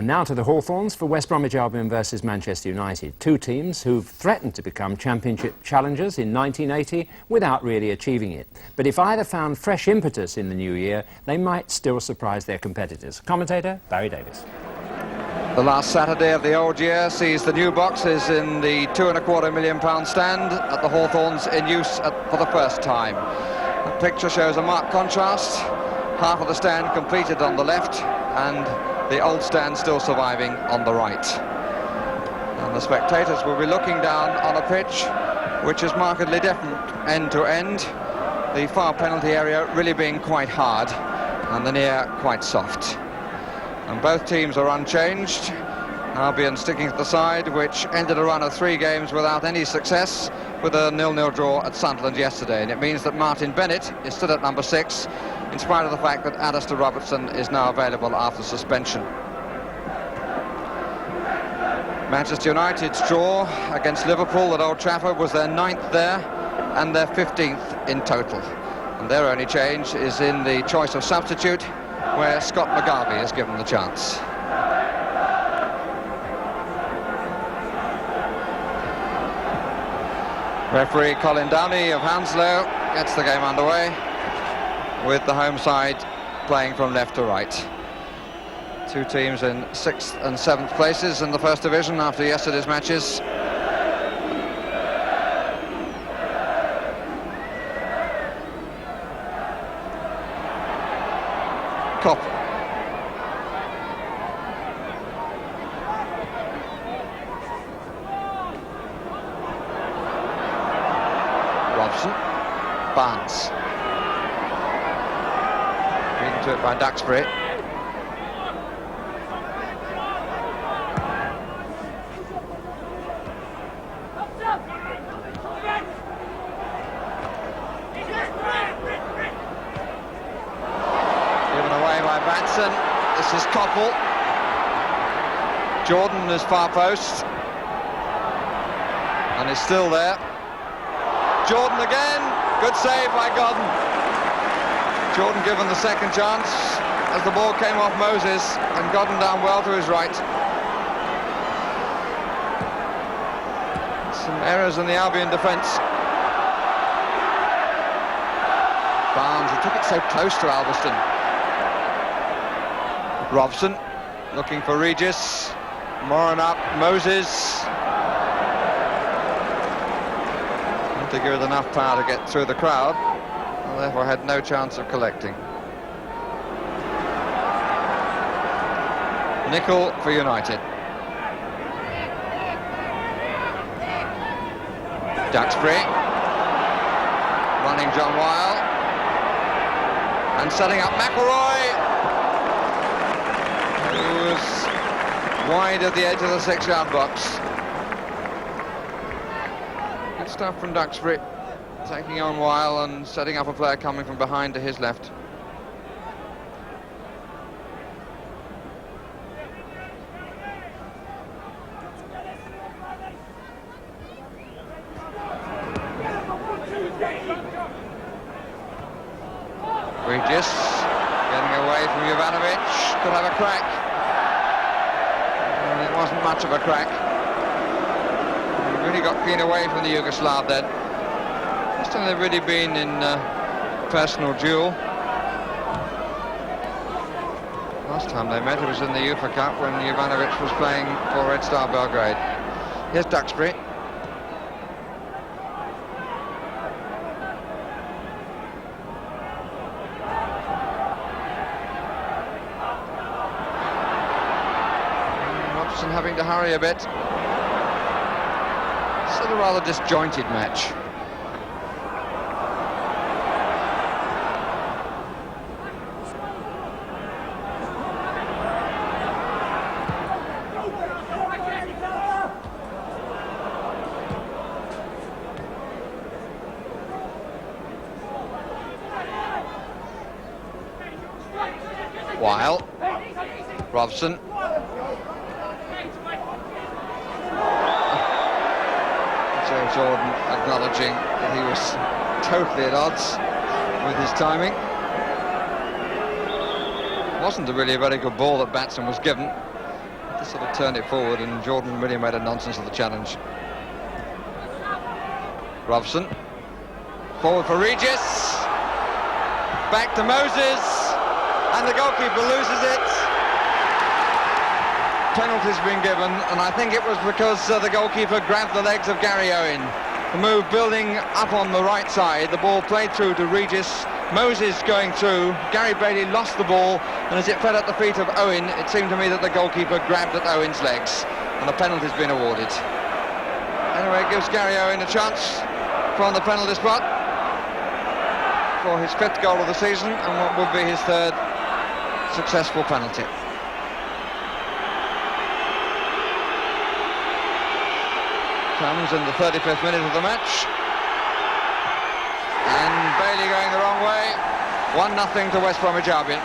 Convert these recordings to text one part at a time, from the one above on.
now to the Hawthorns for West Bromwich Albion versus Manchester United. Two teams who've threatened to become championship challengers in 1980 without really achieving it. But if either found fresh impetus in the new year, they might still surprise their competitors. Commentator Barry Davies. The last Saturday of the old year sees the new boxes in the £2.25 million stand at the Hawthorns in use for the first time. The picture shows a marked contrast. Half of the stand completed on the left and the old stand still surviving on the right. And the spectators will be looking down on a pitch which is markedly different end to end. The far penalty area really being quite hard and the near quite soft. And both teams are unchanged. Albion sticking to the side, which ended a run of 3 games without any success, with a 0-0 draw at Sunderland yesterday. And it means that Martin Bennett is still at number 6, in spite of the fact that Alistair Robertson is now available after suspension. Manchester United's draw against Liverpool at Old Trafford was their 9th there and their 15th in total. And their only change is in the choice of substitute, where Scott McGarvey is given the chance. Referee Colin Downey of Hounslow gets the game underway, with the home side playing from left to right. Two teams in 6th and 7th places in the First Division after yesterday's matches. Cop. Robson. Barnes. Beaten to it by Duxbury. This is Coppell. Jordan is far post and is still there. Jordan again, good save by Godden. Jordan given the second chance as the ball came off Moses and Godden down well to his right. Some errors in the Albion defence. Barnes, who took it so close to Alveston. Robson looking for Regis. Moran up, Moses. Not to give it enough power to get through the crowd, and therefore had no chance of collecting. Nickel for United. Duxbury. Running John Weil. And setting up McElroy. Who was wide at the edge of the 6-yard box. Good stuff from Duxbury, taking on Weil and setting up a player coming from behind to his left. Regis getting away from Jovanovic, could have a crack. And it wasn't much of a crack. He really got clean away from the Yugoslav then. This time they've really been in personal duel. Last time they met it was in the UEFA Cup when Jovanovic was playing for Red Star Belgrade. Here's Duxbury. Having to hurry a bit. Still a rather disjointed match. Weil. Robson. Jordan acknowledging that he was totally at odds with his timing. Wasn't really a very good ball that Batson was given. to sort of turn it forward, and Jordan really made a nonsense of the challenge. Robson, forward for Regis, back to Moses, and the goalkeeper loses it. Penalty's been given, and I think it was because the goalkeeper grabbed the legs of Gary Owen. The move building up on the right side, the ball played through to Regis, Moses going through, Gary Bailey lost the ball, and as it fell at the feet of Owen, it seemed to me that the goalkeeper grabbed at Owen's legs, and the penalty's been awarded. Anyway, it gives Gary Owen a chance from the penalty spot for his 5th goal of the season, and what would be his 3rd successful penalty. Comes in the 35th minute of the match, and Bailey going the wrong way. 1-0 to West Bromwich Albion.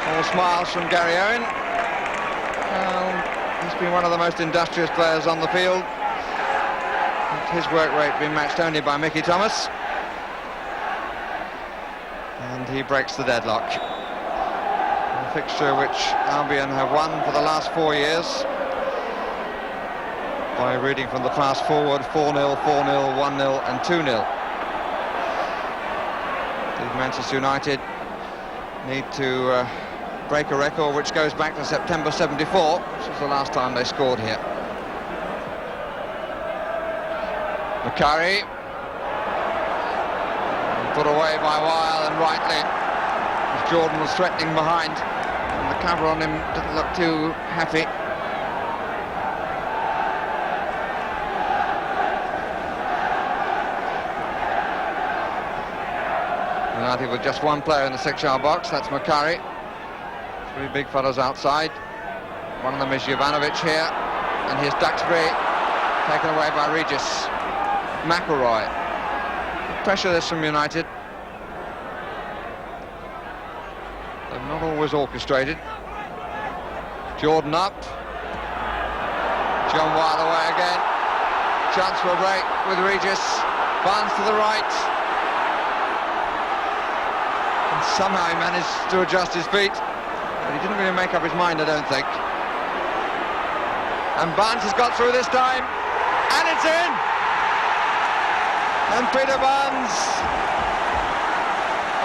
All smiles from Gary Owen. He's been one of the most industrious players on the field. His work rate being matched only by Mickey Thomas, and he breaks the deadlock. Fixture which Albion have won for the last 4 years by reading from the fast forward: 4-0, 4-0, 1-0 and 2-0. Manchester United need to break a record which goes back to September 74, which was the last time they scored here. Macari, put away by Weil, and rightly, as Jordan was threatening behind. The cover on him didn't look too happy. United with just one player in the 6-yard box, that's Macari. 3 big fellows outside. One of them is Jovanovic here, and here's Duxbury, taken away by Regis. McElroy. Pressure this from United. They're not always orchestrated. Jordan up. John Weil away again. Chance for a break with Regis. Barnes to the right. And somehow he managed to adjust his feet. But he didn't really make up his mind, I don't think. And Barnes has got through this time. And it's in! And Peter Barnes,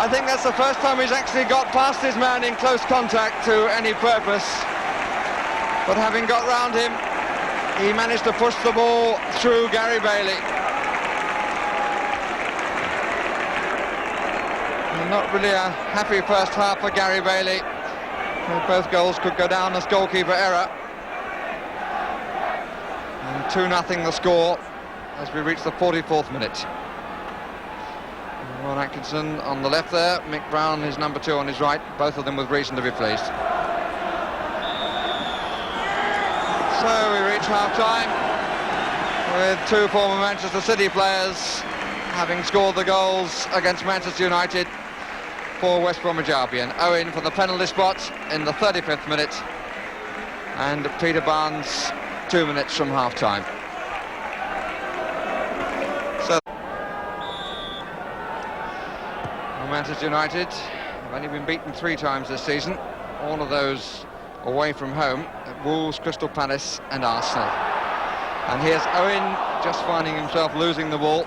I think that's the first time he's actually got past his man in close contact to any purpose. But having got round him, he managed to push the ball through Gary Bailey. And not really a happy first half for Gary Bailey. Both goals could go down as goalkeeper error. And 2-0 the score as we reach the 44th minute. Ron Atkinson on the left there, Mick Brown, his number 2 on his right, both of them with reason to be pleased. So we reach half-time with 2 former Manchester City players having scored the goals against Manchester United for West Bromwich Albion. Owen for the penalty spot in the 35th minute, and Peter Barnes 2 minutes from half-time. So Manchester United have only been beaten 3 times this season, all of those away from home at Wolves, Crystal Palace and Arsenal. And here's Owen just finding himself losing the ball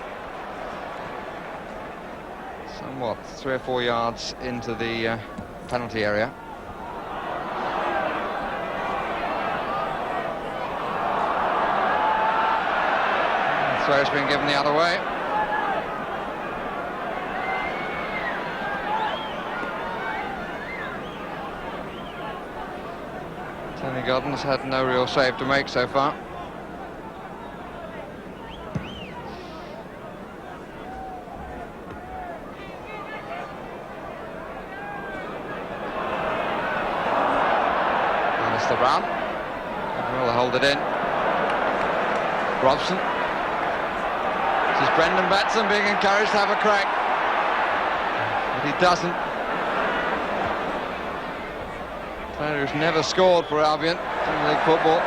somewhat 3 or 4 yards into the penalty area. Throw's been given the other way. Tony Godden's had no real save to make so far. Mr. Brom will hold it in. Robson. This is Brendan Batson being encouraged to have a crack, but he doesn't. Player who's never scored for Albion in league football.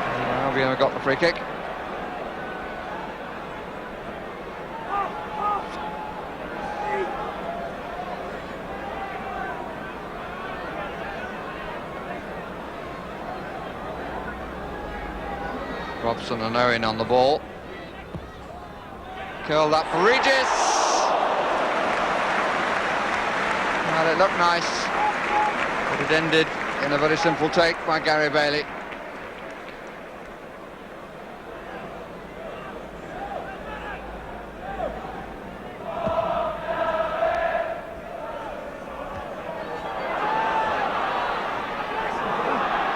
And Albion have got the free kick. Robson and Owen on the ball. Curled up for Regis. Well, it looked nice, but it ended in a very simple take by Gary Bailey.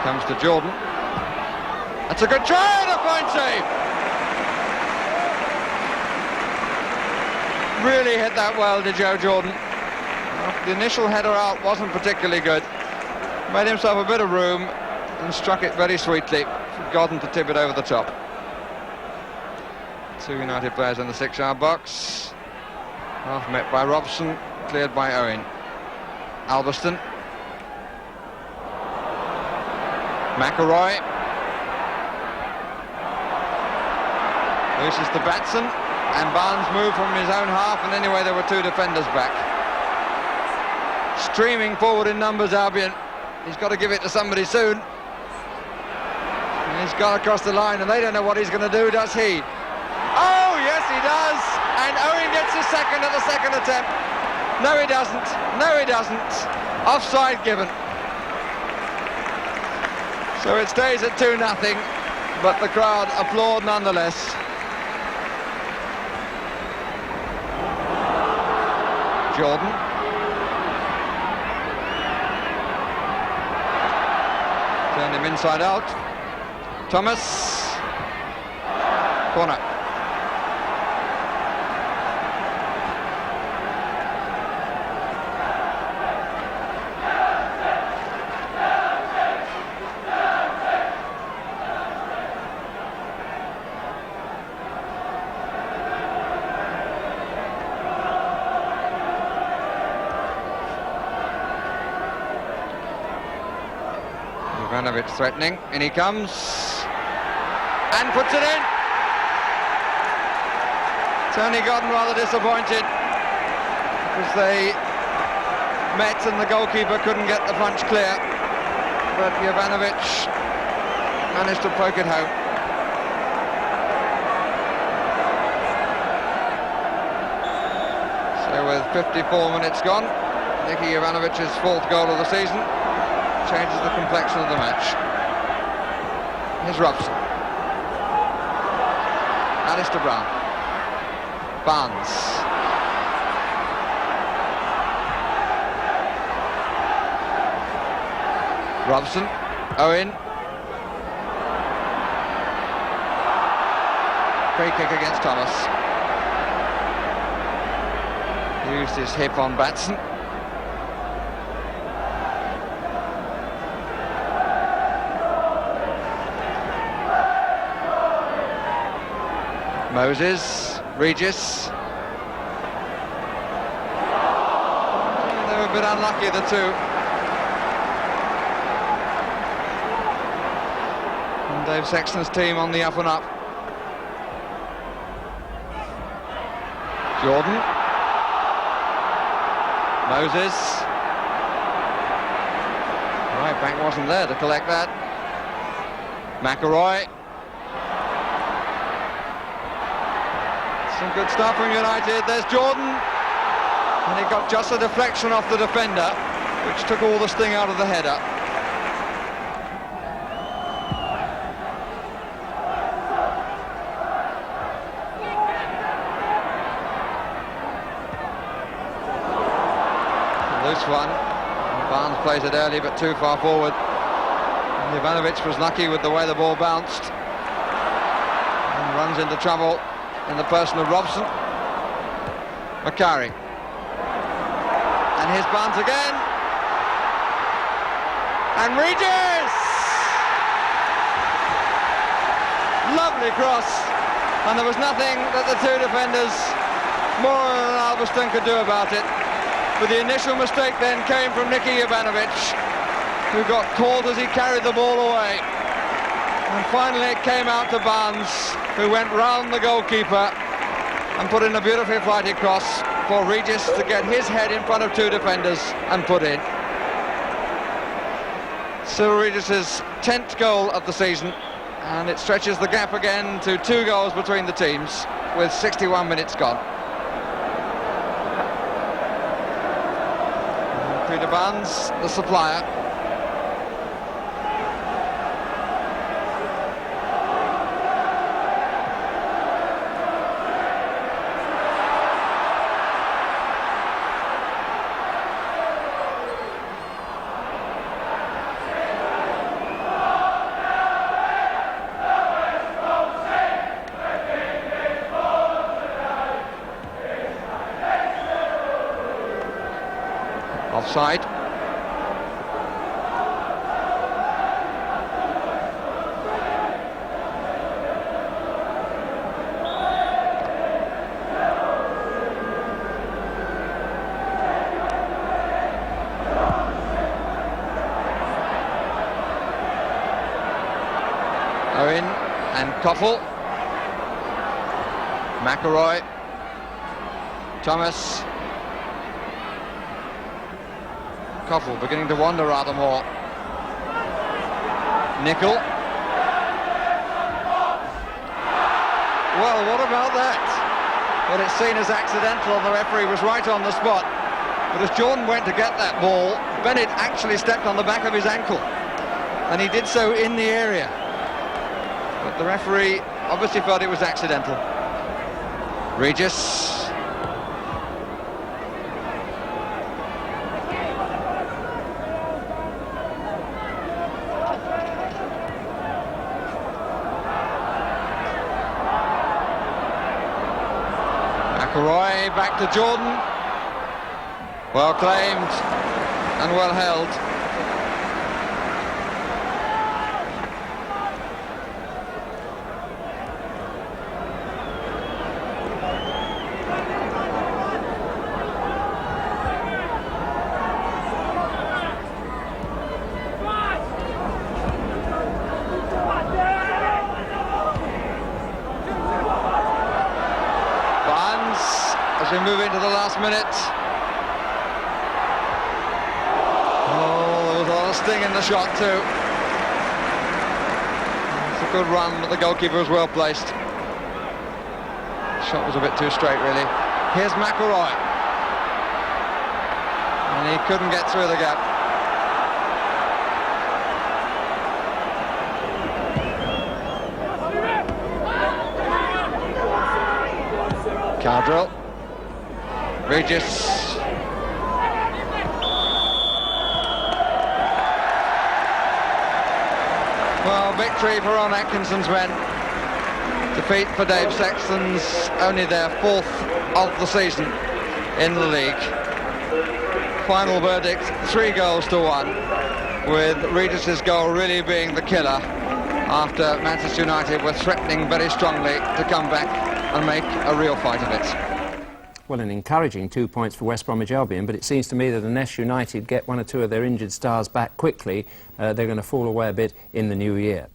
Comes to Jordan. That's a good try and a fine save. Really hit that well, did Joe Jordan. The initial header out wasn't particularly good. Made himself a bit of room and struck it very sweetly. Forgotten to tip it over the top. Two United players in the 6-yard box. Half met by Robson, cleared by Owen. Alveston. McElroy. Loses to Batson, and Barnes moved from his own half, and anyway there were two defenders back. Streaming forward in numbers, Albion. He's got to give it to somebody soon. And he's gone across the line, and they don't know what he's going to do, does he? Oh, yes, he does! And Owen gets his second at the second attempt. No, he doesn't. No, he doesn't. Offside given. So it stays at 2-0, but the crowd applaud nonetheless. Jordan. Turned him inside out. Thomas. Corner. Ivanovic threatening, in he comes, and puts it in. Tony Godden rather disappointed, because they met and the goalkeeper couldn't get the punch clear, but Ivanovic managed to poke it home. So with 54 minutes gone, Nicky Ivanovic's 4th goal of the season changes the complexion of the match. Here's Robson. Alistair Brown. Barnes. Robson. Owen. Free kick against Thomas. Used his hip on Batson. Moses, Regis. They were a bit unlucky, the two. And Dave Sexton's team on the up and up. Jordan. Moses. Right back wasn't there to collect that. McElroy. Some good stuff from United. There's Jordan, and he got just a deflection off the defender, which took all the sting out of the header. Loose one. Barnes plays it early, but too far forward. And Ivanovic was lucky with the way the ball bounced, and runs into trouble in the person of Robson. Macari. And here's Barnes again. And Regis! Lovely cross. And there was nothing that the two defenders, Moore and Alveston, could do about it. But the initial mistake then came from Nicky Ivanovic, who got caught as he carried the ball away. And finally it came out to Barnes, who went round the goalkeeper and put in a beautifully flighted cross for Regis to get his head in front of two defenders and put in. Cyril Regis' 10th goal of the season, and it stretches the gap again to 2 goals between the teams with 61 minutes gone. Peter Barnes, the supplier. Offside. Owen and Koffel. McElroy. Thomas. Koffel beginning to wander rather more. Nickel. Well, what about that? Well, it's seen as accidental and the referee was right on the spot. But as Jordan went to get that ball, Bennett actually stepped on the back of his ankle. And he did so in the area. But the referee obviously felt it was accidental. Regis. McElroy back to Jordan. Well claimed and well held. As we move into the last minute. Oh, there was a lot of sting in the shot too. It's a good run, but the goalkeeper was well placed. The shot was a bit too straight, really. Here's McElroy. And he couldn't get through the gap. Cardrell. Regis. Well, victory for Ron Atkinson's men. Defeat for Dave Sexton's, only their 4th of the season in the league. Final verdict, 3 goals to 1, with Regis's goal really being the killer after Manchester United were threatening very strongly to come back and make a real fight of it. Well, an encouraging 2 points for West Bromwich Albion, but it seems to me that unless United get 1 or 2 of their injured stars back quickly, they're going to fall away a bit in the new year.